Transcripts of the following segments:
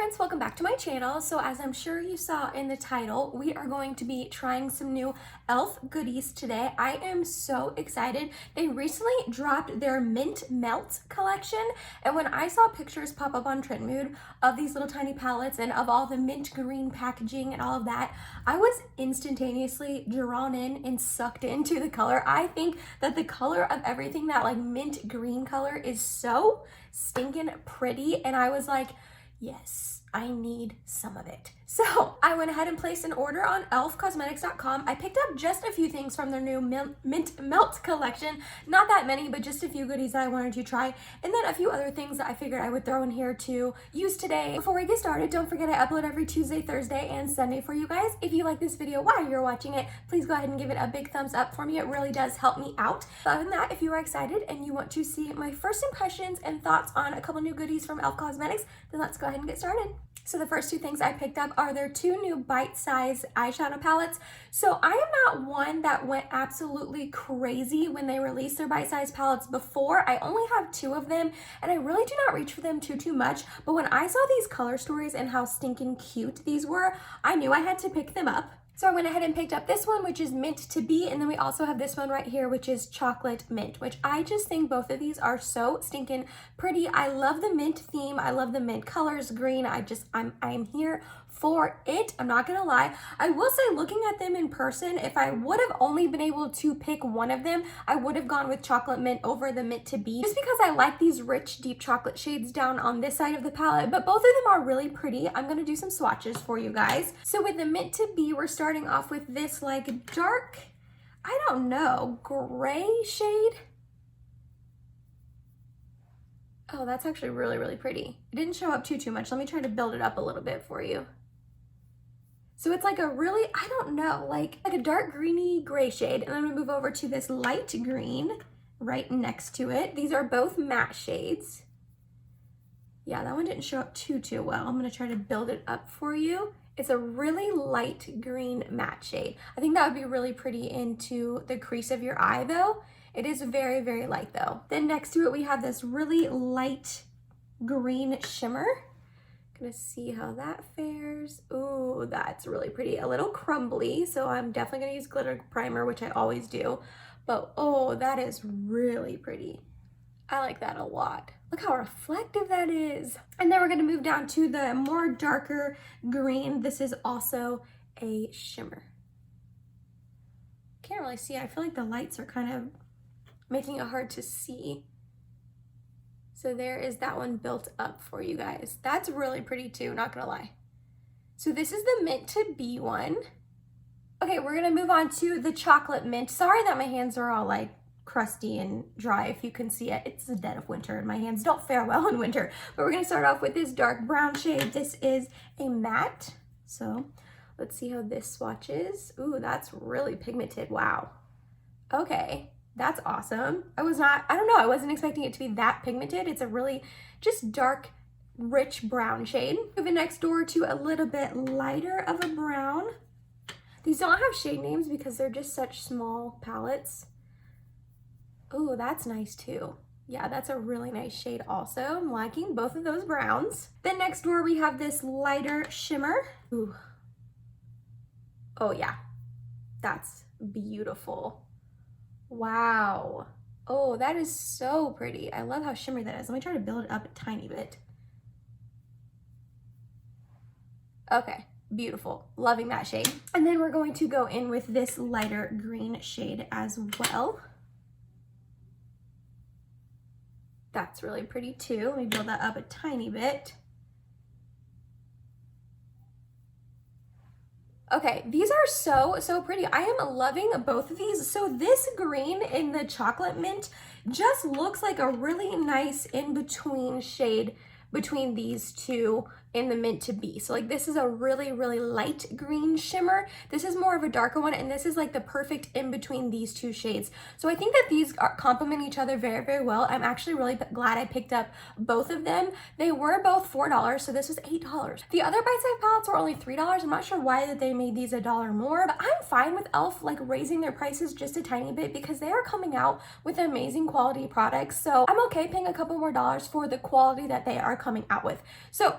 friends, welcome back to my channel. So as I'm sure you saw in the title, we are going to be trying some new e.l.f. goodies today. I am so excited. They recently dropped their Mint Melt collection, and when I saw pictures pop up on Trendmood of these little tiny palettes and of all the mint green packaging and all of that, I was instantaneously drawn in and sucked into the color. I think that the color of everything, that like mint green color, is so stinking pretty, and I was like, yes, I need some of it. So I went ahead and placed an order on elfcosmetics.com. I picked up just a few things from their new Mint Melt collection. Not that many, but just a few goodies that I wanted to try. And then a few other things that I figured I would throw in here to use today. Before we get started, don't forget I upload every Tuesday, Thursday, and Sunday for you guys. If you like this video while you're watching it, please go ahead and give it a big thumbs up for me. It really does help me out. Other than that, if you are excited and you want to see my first impressions and thoughts on a couple new goodies from e.l.f. Cosmetics, then let's go ahead and get started. So the first two things I picked up are their two new bite-sized eyeshadow palettes. So I am not one that went absolutely crazy when they released their bite-sized palettes before. I only have two of them, and I really do not reach for them too much. But when I saw these color stories and how stinking cute these were, I knew I had to pick them up. So I went ahead and picked up this one, which is Mint to Be, and then we also have this one right here, which is Chocolate Mint, which I just think both of these are so stinking pretty. I love the mint theme. I love the mint colors, green. I'm here for it. I'm not gonna lie. I will say, looking at them in person, if I would have only been able to pick one of them, I would have gone with Chocolate Mint over the Mint to Be, just because I like these rich, deep chocolate shades down on this side of the palette, but both of them are really pretty. I'm gonna do some swatches for you guys. So with the Mint to Be, we're starting off with this like dark, I don't know, gray shade. Oh, that's actually really, really pretty. It didn't show up too much. Let me try to build it up a little bit for you. So it's like a really, I don't know, like a dark greeny gray shade. And I'm gonna move over to this light green right next to it. These are both matte shades. Yeah, that one didn't show up too well. I'm gonna try to build it up for you. It's a really light green matte shade. I think that would be really pretty into the crease of your eye though. It is very, very light though. Then next to it, we have this really light green shimmer. Gonna see how that fares. Ooh, that's really pretty. A little crumbly, so I'm definitely gonna use glitter primer, which I always do. But oh, that is really pretty. I like that a lot. Look how reflective that is. And then we're gonna move down to the more darker green. This is also a shimmer. Can't really see. I feel like the lights are kind of making it hard to see. So there is that one built up for you guys. That's really pretty too, not gonna lie. So this is the Mint to Be one. Okay, we're gonna move on to the Chocolate Mint. Sorry that my hands are all like crusty and dry. If you can see it, it's the dead of winter and my hands don't fare well in winter. But we're gonna start off with this dark brown shade. This is a matte. So let's see how this swatches. Ooh, that's really pigmented. Wow. Okay. That's awesome. I don't know, I wasn't expecting it to be that pigmented. It's a really just dark, rich brown shade. Moving next door to a little bit lighter of a brown. These don't have shade names because they're just such small palettes. Oh, that's nice too. Yeah, that's a really nice shade also. I'm liking both of those browns. Then next door we have this lighter shimmer. Ooh. Oh yeah, that's beautiful. Wow. Oh, that is so pretty. I love how shimmery that is. Let me try to build it up a tiny bit. Okay, beautiful. Loving that shade. And then we're going to go in with this lighter green shade as well. That's really pretty too. Let me build that up a tiny bit. Okay, these are so pretty. I am loving both of these. So this green in the Chocolate Mint just looks like a really nice in-between shade between these two in the Mint to Be. So like this is a really, really light green shimmer. This is more of a darker one, and this is like the perfect in between these two shades. So I think that these complement each other very, very well. I'm actually really glad I picked up both of them. They were both $4, so this was $8. The other bite-sized palettes were only $3. I'm not sure why that they made these $1 more, but I'm fine with e.l.f. like raising their prices just a tiny bit because they are coming out with amazing quality products. So I'm okay paying a couple more dollars for the quality that they are coming out with. So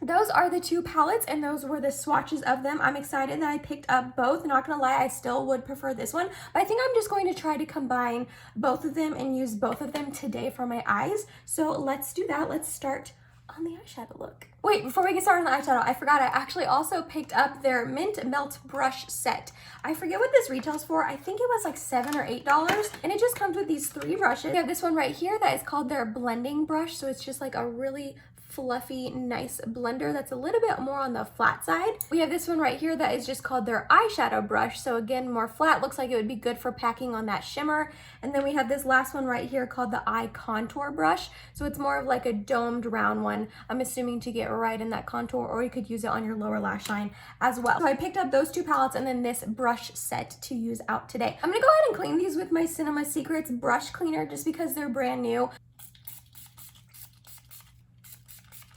those are the two palettes, and those were the swatches of them. I'm excited that I picked up both. Not gonna lie, I still would prefer this one, but I think I'm just going to try to combine both of them and use both of them today for my eyes. So let's do that. Let's start on the eyeshadow look. Wait, before we get started on the eyeshadow, I forgot I actually also picked up their Mint Melt Brush Set. I forget what this retails for. I think it was like $7 or $8, and it just comes with these 3 brushes. We have this one right here that is called their blending brush, so it's just like a really fluffy, nice blender that's a little bit more on the flat side. We have this one right here that is just called their eyeshadow brush, so again, more flat. Looks like it would be good for packing on that shimmer. And then we have this last one right here called the eye contour brush, so it's more of like a domed round one, I'm assuming, to get right in that contour, or you could use it on your lower lash line as well. So I picked up those 2 palettes and then this brush set to use out today. I'm gonna go ahead and clean these with my Cinema Secrets brush cleaner just because they're brand new.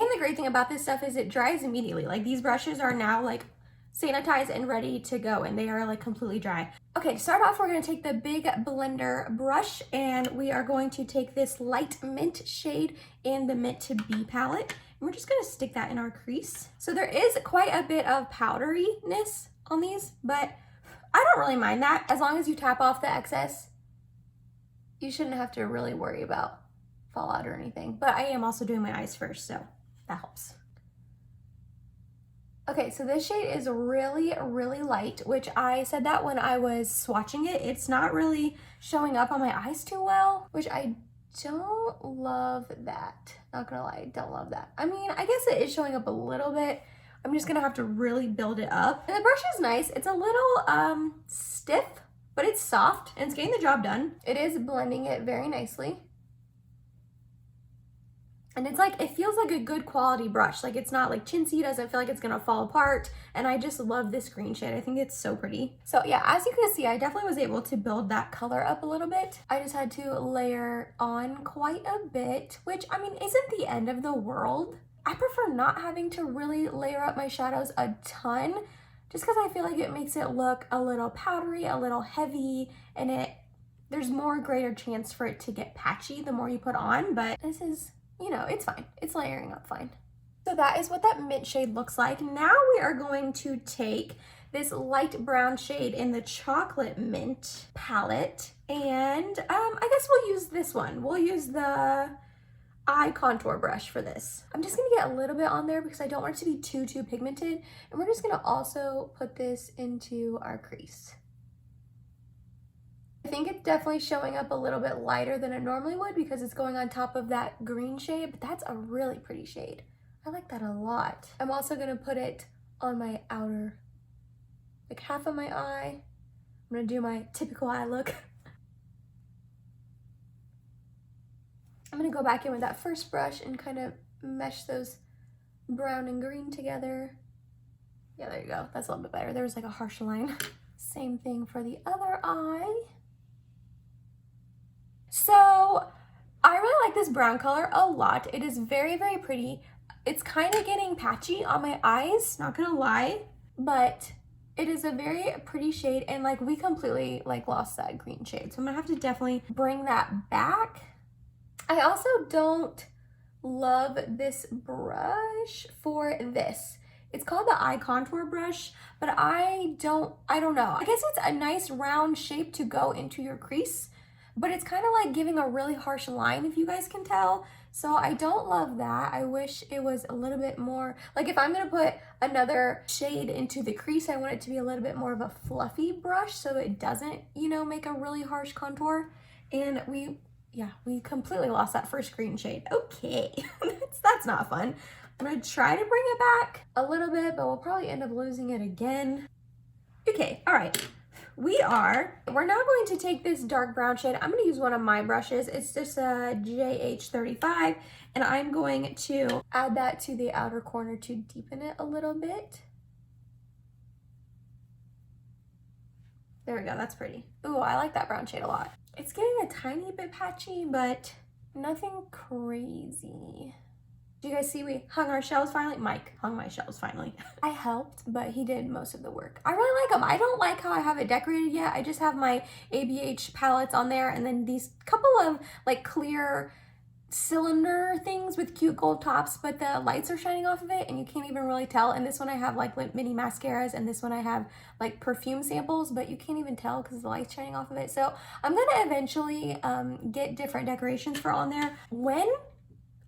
And the great thing about this stuff is it dries immediately. Like, these brushes are now like sanitized and ready to go, and they are like completely dry. Okay, to start off, we're gonna take the big blender brush and we are going to take this light mint shade in the Mint to Be palette. And we're just gonna stick that in our crease. So there is quite a bit of powderiness on these, but I don't really mind that. As long as you tap off the excess, you shouldn't have to really worry about fallout or anything. But I am also doing my eyes first, so that helps. Okay, so this shade is really, really light, which I said that when I was swatching it. It's not really showing up on my eyes too well, which I don't love that. Not gonna lie, I don't love that. I mean, I guess it is showing up a little bit. I'm just gonna have to really build it up. And the brush is nice. It's a little stiff, but it's soft and it's getting the job done. It is blending it very nicely. And it's like, it feels like a good quality brush. Like, it's not like chintzy, doesn't feel like it's gonna fall apart. And I just love this green shade. I think it's so pretty. So yeah, as you can see, I definitely was able to build that color up a little bit. I just had to layer on quite a bit, which, I mean, isn't the end of the world. I prefer not having to really layer up my shadows a ton, just because I feel like it makes it look a little powdery, a little heavy, and there's more greater chance for it to get patchy the more you put on. But this is, you know, it's fine. It's layering up fine. So that is what that mint shade looks like. Now we are going to take this light brown shade in the chocolate mint palette. And I guess we'll use this one. We'll use the eye contour brush for this. I'm just gonna get a little bit on there because I don't want it to be too pigmented. And we're just gonna also put this into our crease. I think it's definitely showing up a little bit lighter than it normally would because it's going on top of that green shade, but that's a really pretty shade. I like that a lot. I'm also gonna put it on my outer, like half of my eye. I'm gonna do my typical eye look. I'm gonna go back in with that first brush and kind of mesh those brown and green together. Yeah, there you go. That's a little bit better. There was like a harsh line. Same thing for the other eye. So I really like this brown color a lot. It is very pretty. It's kind of getting patchy on my eyes, not gonna lie, but it is a very pretty shade, and like we completely like lost that green shade. So I'm gonna have to definitely bring that back. I also don't love this brush for this. It's called the eye contour brush, but I don't know. I guess it's a nice round shape to go into your crease, but it's kind of like giving a really harsh line, if you guys can tell. So I don't love that. I wish it was a little bit more, like if I'm gonna put another shade into the crease, I want it to be a little bit more of a fluffy brush so it doesn't, you know, make a really harsh contour. And we completely lost that first green shade. Okay, that's not fun. I'm gonna try to bring it back a little bit, but we'll probably end up losing it again. Okay, all right. We're now going to take this dark brown shade. I'm gonna use one of my brushes. It's just a JH35, and I'm going to add that to the outer corner to deepen it a little bit. There we go, that's pretty. Ooh, I like that brown shade a lot. It's getting a tiny bit patchy, but nothing crazy. Do you guys see we hung our shelves finally? Mike hung my shelves finally. I helped, but he did most of the work. I really like them. I don't like how I have it decorated yet. I just have my ABH palettes on there and then these couple of like clear cylinder things with cute gold tops, but the lights are shining off of it and you can't even really tell. And this one I have like mini mascaras, and this one I have like perfume samples, but you can't even tell because the light's shining off of it. So I'm gonna eventually get different decorations for on there. When?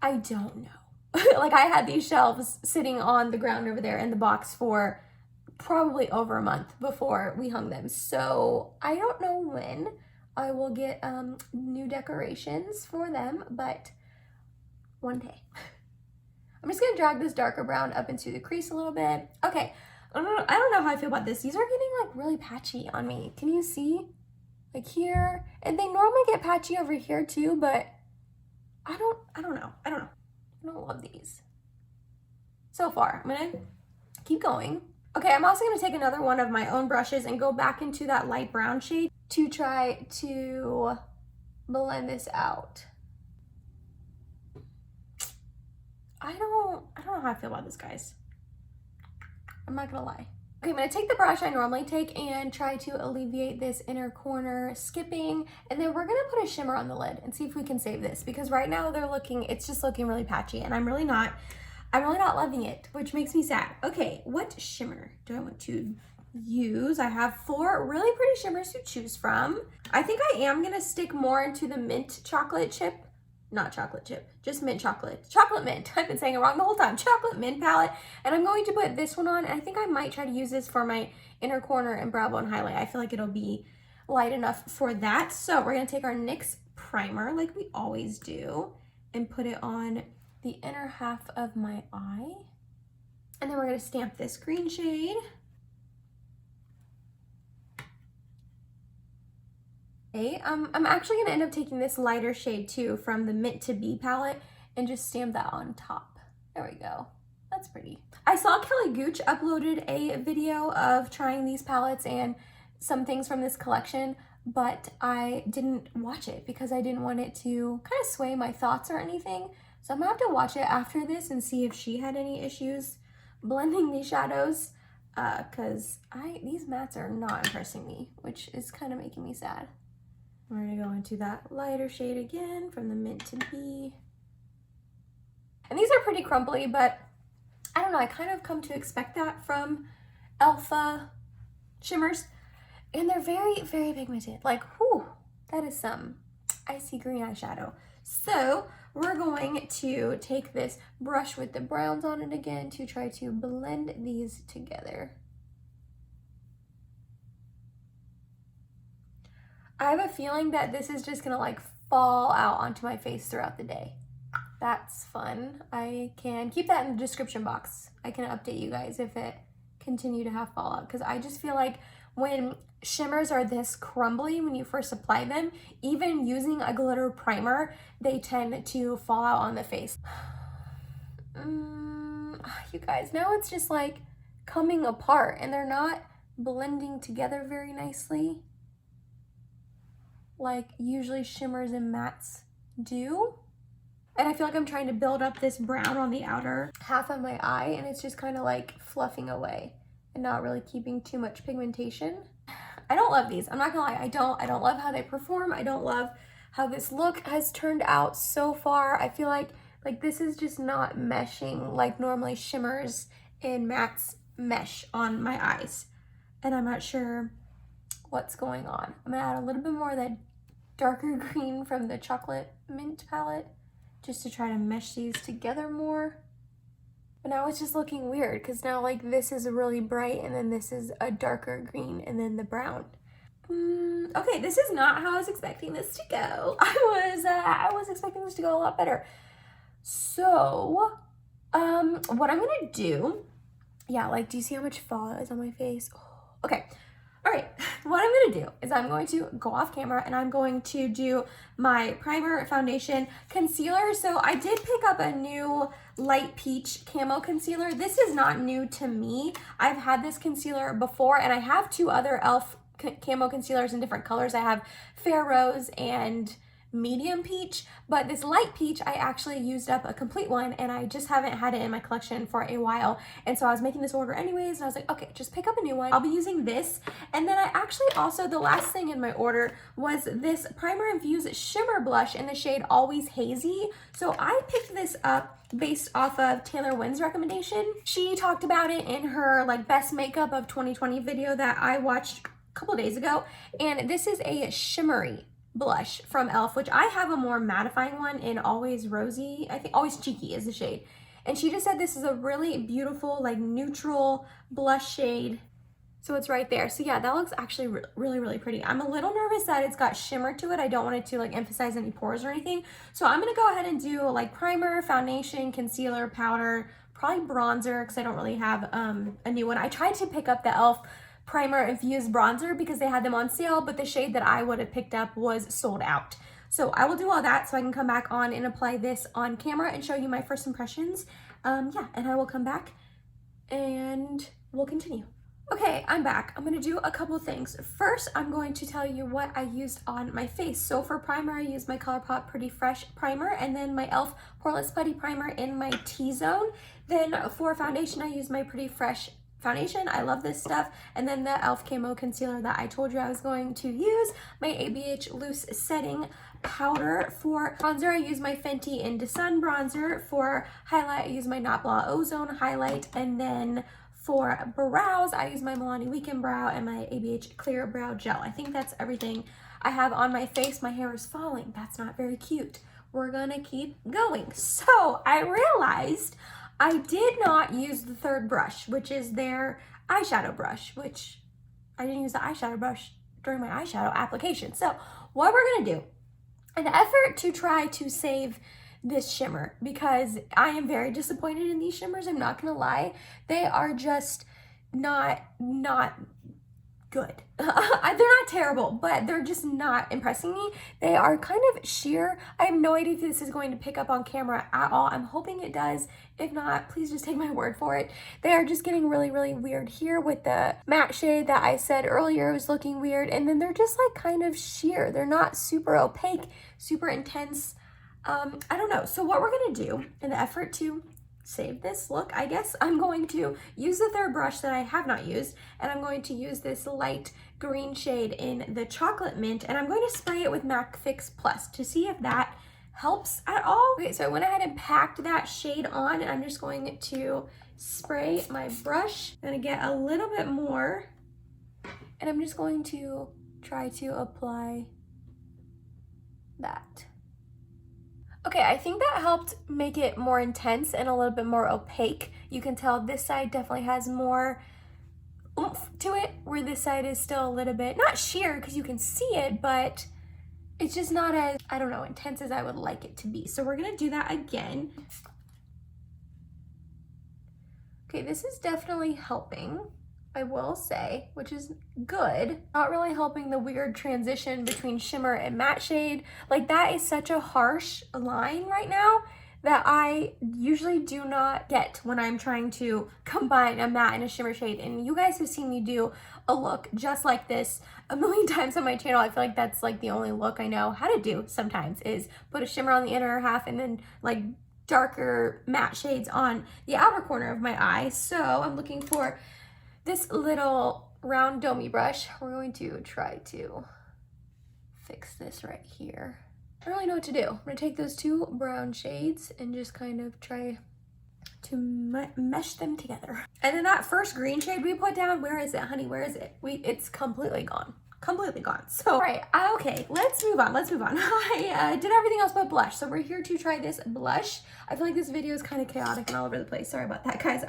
I don't know. Like, I had these shelves sitting on the ground over there in the box for probably over a month before we hung them. So I don't know when I will get new decorations for them, but one day. I'm just gonna drag this darker brown up into the crease a little bit. Okay, I don't know how I feel about this. These are getting like really patchy on me. Can you see? Like here, and they normally get patchy over here too, but I don't know. I don't love these so far. I'm gonna keep going. Okay, I'm also gonna take another one of my own brushes and go back into that light brown shade to try to blend this out. I don't know how I feel about this, guys. I'm not gonna lie. Okay, I'm gonna take the brush I normally take and try to alleviate this inner corner skipping, and then we're gonna put a shimmer on the lid and see if we can save this, because right now it's just looking really patchy, and I'm really not loving it, which makes me sad. Okay, what shimmer do I want to use? I have 4 really pretty shimmers to choose from. I think I am gonna stick more into the mint chocolate chip. Not chocolate chip, just mint chocolate. Chocolate mint, I've been saying it wrong the whole time. Chocolate mint palette, and I'm going to put this one on, and I think I might try to use this for my inner corner and brow bone highlight. I feel like it'll be light enough for that. So we're gonna take our NYX primer, like we always do, and put it on the inner half of my eye. And then we're gonna stamp this green shade. Okay, I'm actually gonna end up taking this lighter shade too from the Mint to Be palette and just stamp that on top. There we go. That's pretty. I saw Kelly Gooch uploaded a video of trying these palettes and some things from this collection, but I didn't watch it because I didn't want it to kind of sway my thoughts or anything. So I'm gonna have to watch it after this and see if she had any issues blending these shadows, because these mattes are not impressing me, which is kind of making me sad. We're gonna go into that lighter shade again from the Mint to Be. And these are pretty crumbly, but I don't know, I kind of come to expect that from Alpha shimmers. And they're very, very pigmented. Like, whew, that is some icy green eyeshadow. So we're going to take this brush with the browns on it again to try to blend these together. I have a feeling that this is just gonna like fall out onto my face throughout the day. That's fun. I can keep that in the description box. I can update you guys if it continue to have fallout, because I just feel like when shimmers are this crumbly when you first apply them, even using a glitter primer, they tend to fall out on the face. You guys, now it's just like coming apart and they're not blending together very nicely like usually shimmers and mattes do. And I feel like I'm trying to build up this brown on the outer half of my eye, and it's just kind of like fluffing away and not really keeping too much pigmentation. I don't love these. I'm not gonna lie. I don't love how they perform. I don't love how this look has turned out so far. I feel like this is just not meshing like normally shimmers and mattes mesh on my eyes. And I'm not sure what's going on. I'm gonna add a little bit more of that darker green from the Chocolate Mint palette just to try to mesh these together more. But now it's just looking weird because now like this is really bright and then this is a darker green and then the brown. Okay, this is not how I was expecting this to go. I was expecting this to go a lot better. So, what I'm gonna do, yeah, like, do you see how much fallout is on my face? Oh, okay. All right, what I'm gonna do is I'm going to go off camera and I'm going to do my primer, foundation, concealer. So I did pick up a new light peach camo concealer. This is not new to me. I've had this concealer before and I have 2 other e.l.f. camo concealers in different colors. I have Fair Rose and medium peach, but this light peach, I actually used up a complete one and I just haven't had it in my collection for a while. And so I was making this order anyways and I was like, okay, just pick up a new one. I'll be using this. And then I actually also, the last thing in my order was this primer infused shimmer blush in the shade Always Hazy. So I picked this up based off of Taylor Wynn's recommendation. She talked about it in her like best makeup of 2020 video that I watched a couple days ago. And this is a shimmery blush from e.l.f., which I have a more mattifying one in Always Rosy. I think Always Cheeky is the shade. And she just said this is a really beautiful, like neutral blush shade. So it's right there. So yeah, that looks actually really pretty. I'm a little nervous that it's got shimmer to it. I don't want it to like emphasize any pores or anything. So I'm gonna go ahead and do like primer, foundation, concealer, powder, probably bronzer because I don't really have a new one. I tried to pick up the e.l.f. primer infused bronzer because they had them on sale, but the shade that I would have picked up was sold out. So I will do all that so I can come back on and apply this on camera and show you my first impressions. Yeah, and I will come back and we'll continue. Okay, I'm back. I'm gonna do a couple things. First, I'm going to tell you what I used on my face. So for primer, I used my ColourPop Pretty Fresh primer and then my e.l.f. Poreless Putty Primer in my T-zone. Then for foundation, I used my Pretty Fresh foundation. I love this stuff. And then the e.l.f. Camo Concealer that I told you I was going to use. My ABH Loose Setting Powder. For bronzer, I use my Fenty Into Sun Bronzer. For highlight, I use my Not Blah Ozone Highlight. And then for brows, I use my Milani Weekend Brow and my ABH Clear Brow Gel. I think that's everything I have on my face. My hair is falling. That's not very cute. We're gonna keep going. So I realized I did not use the third brush, which is their eyeshadow brush, which I didn't use the eyeshadow brush during my eyeshadow application. So what we're gonna do, in an effort to try to save this shimmer, because I am very disappointed in these shimmers, I'm not gonna lie. They are just not good. They're not terrible, but they're just not impressing me. They are kind of sheer. I have no idea if this is going to pick up on camera at all. I'm hoping it does. If not, please just take my word for it. They are just getting really weird here with the matte shade that I said earlier was looking weird, and then they're just like kind of sheer. They're not super opaque, super intense. I don't know. So what we're gonna do in the effort to save this look, I guess I'm going to use the third brush that I have not used, and I'm going to use this light green shade in the Chocolate Mint, and I'm going to spray it with MAC Fix Plus to see if that helps at all. Okay, so I went ahead and packed that shade on, and I'm just going to spray my brush. I'm gonna get a little bit more, and I'm just going to try to apply that. Okay, I think that helped make it more intense and a little bit more opaque. You can tell this side definitely has more oomph to it, where this side is still a little bit, not sheer because you can see it, but it's just not as, I don't know, intense as I would like it to be. So we're gonna do that again. Okay, this is definitely helping, I will say, which is good. Not really helping the weird transition between shimmer and matte shade. Like that is such a harsh line right now that I usually do not get when I'm trying to combine a matte and a shimmer shade. And you guys have seen me do a look just like this a million times on my channel. I feel like that's like the only look I know how to do sometimes, is put a shimmer on the inner half and then like darker matte shades on the outer corner of my eye. So I'm looking for this little round domey brush. We're going to try to fix this right here. I don't really know what to do. I'm gonna take those two brown shades and just kind of try to mesh them together. And then that first green shade we put down, where is it, honey? Where is it? It's completely gone. Completely gone. So, all right, okay, let's move on. I did everything else but blush. So we're here to try this blush. I feel like this video is kind of chaotic and all over the place. Sorry about that, guys.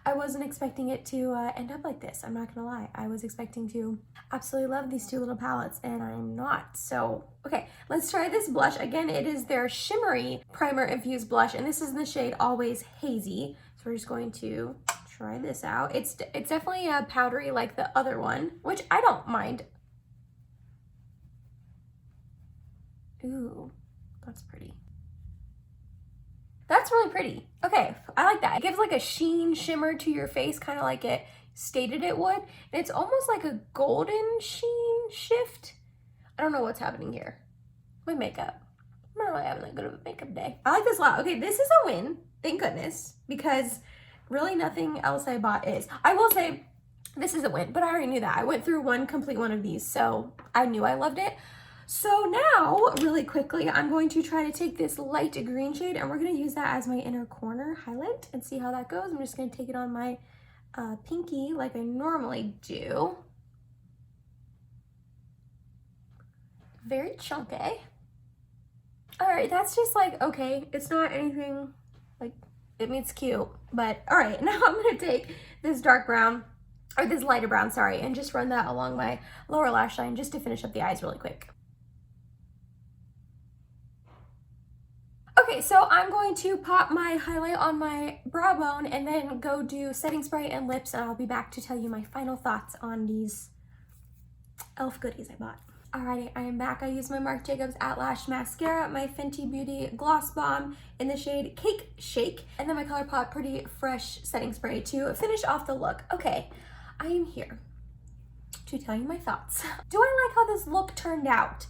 I wasn't expecting it to end up like this. I'm not gonna lie. I was expecting to absolutely love these two little palettes, and I'm not. So, okay, let's try this blush. Again, it is their shimmery primer infused blush, and this is the shade Always Hazy. So we're just going to try this out. It's definitely powdery like the other one, which I don't mind. Ooh, that's pretty. That's really pretty. Okay, I like that. It gives like a sheen shimmer to your face, kind of like it stated it would. And it's almost like a golden sheen shift. I don't know what's happening here. my makeup. I'm not really having that good of a makeup day. I like this a lot. Okay, this is a win, thank goodness, because really nothing else I bought is. I will say this is a win, but I already knew that. I went through one complete one of these, so I knew I loved it. So now, really quickly, I'm going to try to take this light green shade and we're gonna use that as my inner corner highlight and see how that goes. I'm just gonna take it on my pinky like I normally do. Very chunky. All right, that's just like, okay, it's not anything like, I mean, it's cute, but all right, now I'm gonna take this dark brown, or this lighter brown, sorry, and just run that along my lower lash line just to finish up the eyes really quick. Okay, so I'm going to pop my highlight on my brow bone and then go do setting spray and lips, and I'll be back to tell you my final thoughts on these e.l.f. goodies I bought. Alrighty, I am back. I used my Marc Jacobs Outlash Mascara, my Fenty Beauty Gloss Bomb in the shade Cake Shake, and then my ColourPop Pretty Fresh setting spray to finish off the look. Okay, I am here to tell you my thoughts. Do I like how this look turned out?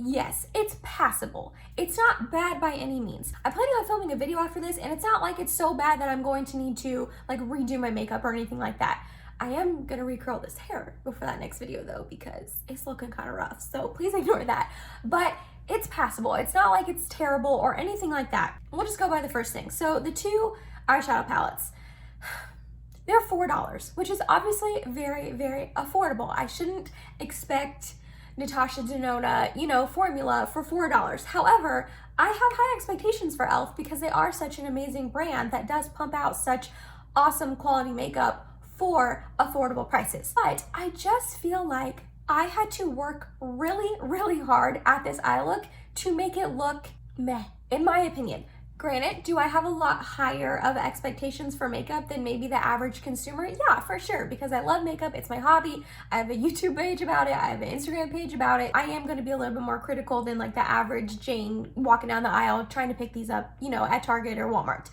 Yes, it's passable. It's not bad by any means. I'm planning on filming a video after this, and it's not like it's so bad that I'm going to need to like redo my makeup or anything like that. I am gonna recurl this hair before that next video though, because it's looking kind of rough, so please ignore that. But it's passable. It's not like it's terrible or anything like that. We'll just go by the first thing. So the two eyeshadow palettes, they're $4, which is obviously very, very affordable. I shouldn't expect Natasha Denona, you know, formula for $4. However, I have high expectations for e.l.f. because they are such an amazing brand that does pump out such awesome quality makeup for affordable prices. But I just feel like I had to work really, really hard at this eye look to make it look meh, in my opinion. Granted, do I have a lot higher of expectations for makeup than maybe the average consumer? Yeah, for sure, because I love makeup, it's my hobby. I have a YouTube page about it, I have an Instagram page about it. I am gonna be a little bit more critical than like the average Jane walking down the aisle trying to pick these up, you know, at Target or Walmart.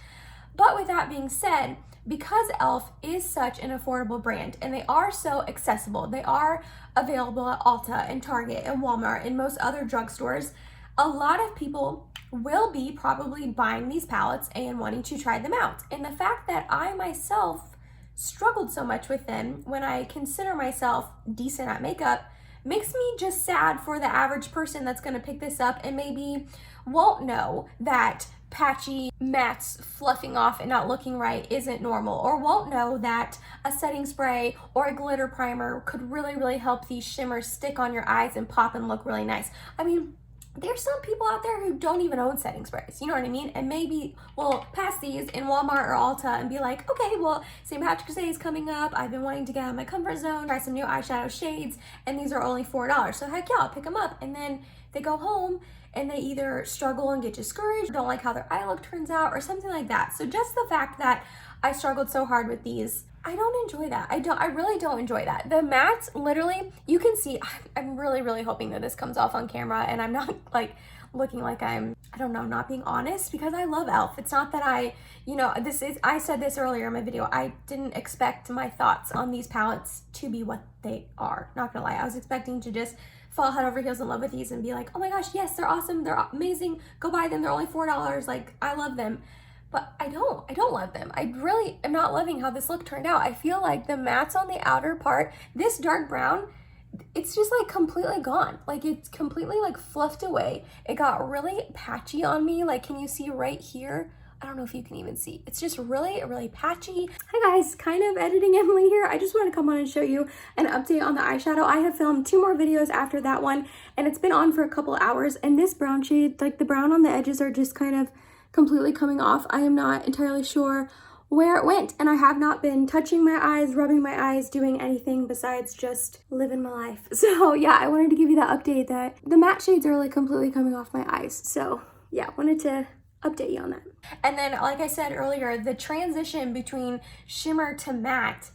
But with that being said, because e.l.f. is such an affordable brand and they are so accessible, they are available at Ulta and Target and Walmart and most other drugstores, a lot of people will be probably buying these palettes and wanting to try them out. And the fact that I myself struggled so much with them when I consider myself decent at makeup makes me just sad for the average person that's gonna pick this up and maybe won't know that patchy mattes fluffing off and not looking right isn't normal, or won't know that a setting spray or a glitter primer could really, really help these shimmers stick on your eyes and pop and look really nice. I mean, there's some people out there who don't even own setting sprays, you know what I mean? And maybe will pass these in Walmart or Ulta and be like, okay, well, St. Patrick's Day is coming up. I've been wanting to get out of my comfort zone, try some new eyeshadow shades, and these are only $4. So heck yeah, I'll pick them up. And then they go home and they either struggle and get discouraged, don't like how their eye look turns out, or something like that. So just the fact that I struggled so hard with these, I don't enjoy that. I really don't enjoy that. The mattes, literally, you can see, I'm really, really hoping that this comes off on camera and I'm not like looking like I'm, I don't know, not being honest, because I love e.l.f. It's not that I, you know, I said this earlier in my video, I didn't expect my thoughts on these palettes to be what they are. Not gonna lie, I was expecting to just fall head over heels in love with these and be like, oh my gosh, yes, they're awesome, they're amazing, go buy them, they're only $4, like, I love them. But I don't love them. I really am not loving how this look turned out. I feel like the mattes on the outer part, this dark brown, it's just like completely gone. Like it's completely like fluffed away. It got really patchy on me. Like, can you see right here? I don't know if you can even see. It's just really, really patchy. Hi guys, kind of editing Emily here. I just want to come on and show you an update on the eyeshadow. I have filmed 2 more videos after that one, and it's been on for a couple hours. And this brown shade, like the brown on the edges are just kind of completely coming off. I am not entirely sure where it went, and I have not been touching my eyes, rubbing my eyes, doing anything besides just living my life. So yeah, I wanted to give you that update that the matte shades are like completely coming off my eyes. So yeah, wanted to update you on that. And then, like I said earlier, the transition between shimmer to matte,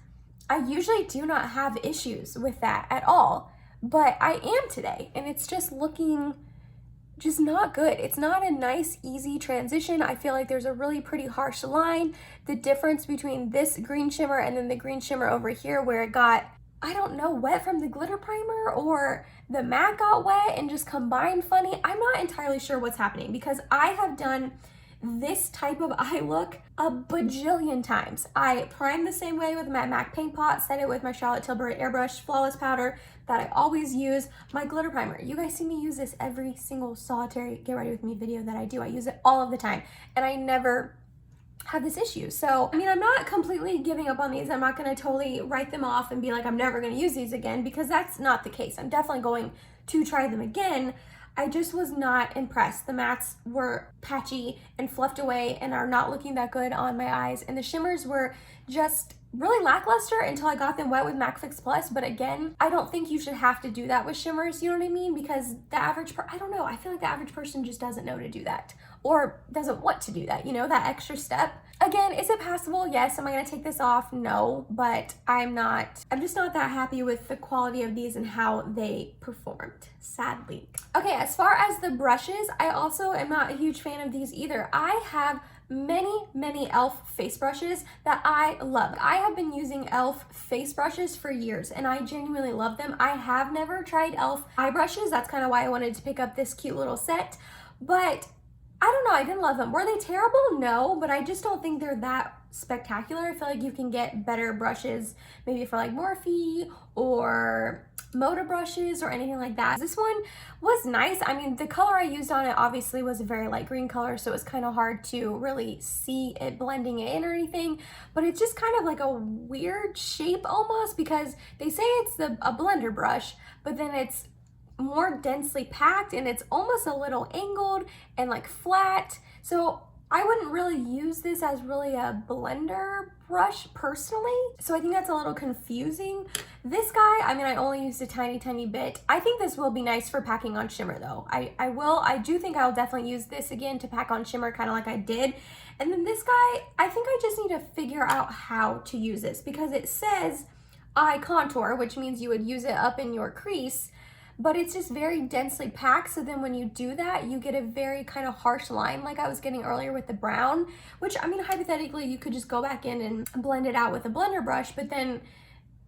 I usually do not have issues with that at all, but I am today, and it's just looking just not good. It's not a nice, easy transition. I feel like there's a really pretty harsh line. The difference between this green shimmer and then the green shimmer over here where it got I don't know, wet from the glitter primer or the MAC got wet and just combined funny. I'm not entirely sure what's happening because I have done this type of eye look a bajillion times. I prime the same way with my MAC paint pot, set it with my Charlotte Tilbury airbrush flawless powder that I always use, my glitter primer. You guys see me use this every single solitary get ready with me video that I do. I use it all of the time and I never have this issue. So, I mean, I'm not completely giving up on these. I'm not going to totally write them off and be like, I'm never going to use these again, because that's not the case. I'm definitely going to try them again. I just was not impressed. The mattes were patchy and fluffed away and are not looking that good on my eyes. And the shimmers were just really lackluster until I got them wet with MAC Fix Plus. But again, I don't think you should have to do that with shimmers, you know what I mean? Because the average I don't know, I feel like the average person just doesn't know to do that or doesn't want to do that, you know, that extra step. Again, is it passable? Yes. Am I gonna take this off? No, but I'm just not that happy with the quality of these and how they performed, sadly. Okay, as far as the brushes, I also am not a huge fan of these either. I have many e.l.f. face brushes that I love. I have been using e.l.f. face brushes for years and I genuinely love them. I have never tried e.l.f. eye brushes. That's kind of why I wanted to pick up this cute little set, but I don't know, I didn't love them. Were they terrible? No, but I just don't think they're that spectacular. I feel like you can get better brushes maybe for like Morphe or Moda brushes or anything like that. This one was nice. I mean, the color I used on it obviously was a very light green color, so it was kind of hard to really see it blending it in or anything, but it's just kind of like a weird shape almost, because they say it's a blender brush, but then it's more densely packed and it's almost a little angled and like flat. So I wouldn't really use this as really a blender brush personally. So I think that's a little confusing. This guy, I mean, I only used a tiny bit. I think this will be nice for packing on shimmer though. I do think I'll definitely use this again to pack on shimmer, kind of like I did. And then this guy, I think I just need to figure out how to use this, because it says eye contour, which means you would use it up in your crease, but it's just very densely packed. So then when you do that, you get a very kind of harsh line like I was getting earlier with the brown, which, I mean, hypothetically, you could just go back in and blend it out with a blender brush, but then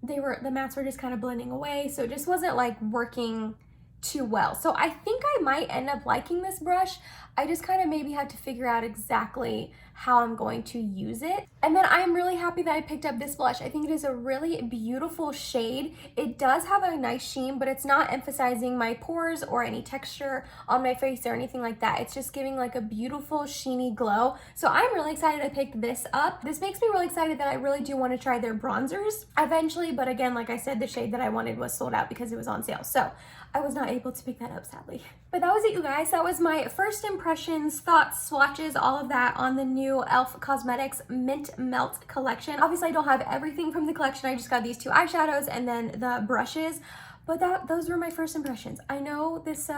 the mattes were just kind of blending away. So it just wasn't like working too well. So I think I might end up liking this brush. I just kind of maybe had to figure out exactly how I'm going to use it. And then I'm really happy that I picked up this blush. I think it is a really beautiful shade. It does have a nice sheen, but it's not emphasizing my pores or any texture on my face or anything like that. It's just giving like a beautiful sheeny glow. So I'm really excited I picked this up. This makes me really excited that I really do want to try their bronzers eventually. But again, like I said, the shade that I wanted was sold out because it was on sale. So I was not able to pick that up, sadly. But that was it, you guys. That was my first impressions, thoughts, swatches, all of that on the new e.l.f. Cosmetics Mint Melt collection. Obviously, I don't have everything from the collection. I just got these two eyeshadows and then the brushes. But those were my first impressions. I know this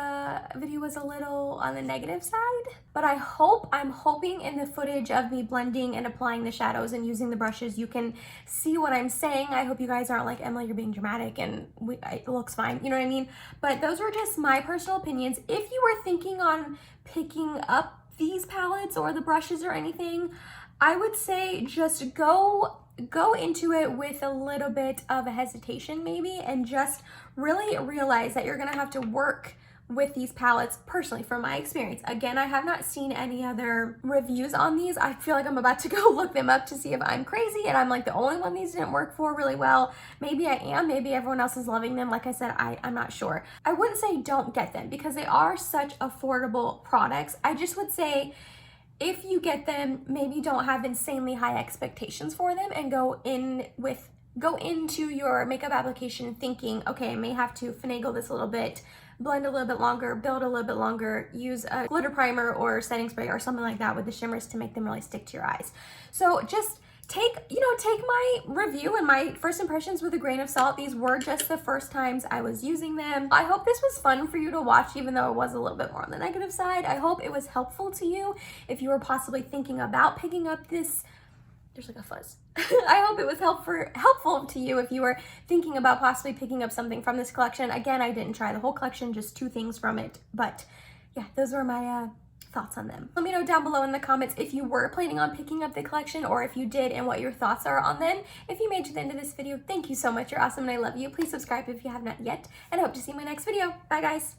video was a little on the negative side, but I'm hoping in the footage of me blending and applying the shadows and using the brushes, you can see what I'm saying. I hope you guys aren't like, Emily, you're being dramatic and it looks fine, you know what I mean? But those were just my personal opinions. If you were thinking on picking up these palettes or the brushes or anything, I would say just go into it with a little bit of a hesitation maybe, and just really realize that you're gonna have to work with these palettes personally from my experience. Again, I have not seen any other reviews on these. I feel like I'm about to go look them up to see if I'm crazy and I'm like the only one these didn't work for really well. Maybe I am, maybe everyone else is loving them. Like I said, I'm not sure. I wouldn't say don't get them because they are such affordable products. I just would say if you get them, maybe don't have insanely high expectations for them and go into your makeup application thinking, okay, I may have to finagle this a little bit, blend a little bit longer, build a little bit longer, use a glitter primer or setting spray or something like that with the shimmers to make them really stick to your eyes. So just take my review and my first impressions with a grain of salt. These were just the first times I was using them. I hope this was fun for you to watch, even though it was a little bit more on the negative side. I hope it was helpful to you if you were possibly thinking about picking up this. There's like a fuzz. I hope it was helpful to you if you were thinking about possibly picking up something from this collection. Again, I didn't try the whole collection, just two things from it. But yeah, those were my thoughts on them. Let me know down below in the comments if you were planning on picking up the collection or if you did and what your thoughts are on them. If you made it to the end of this video, thank you so much. You're awesome and I love you. Please subscribe if you have not yet, and I hope to see you in my next video. Bye guys.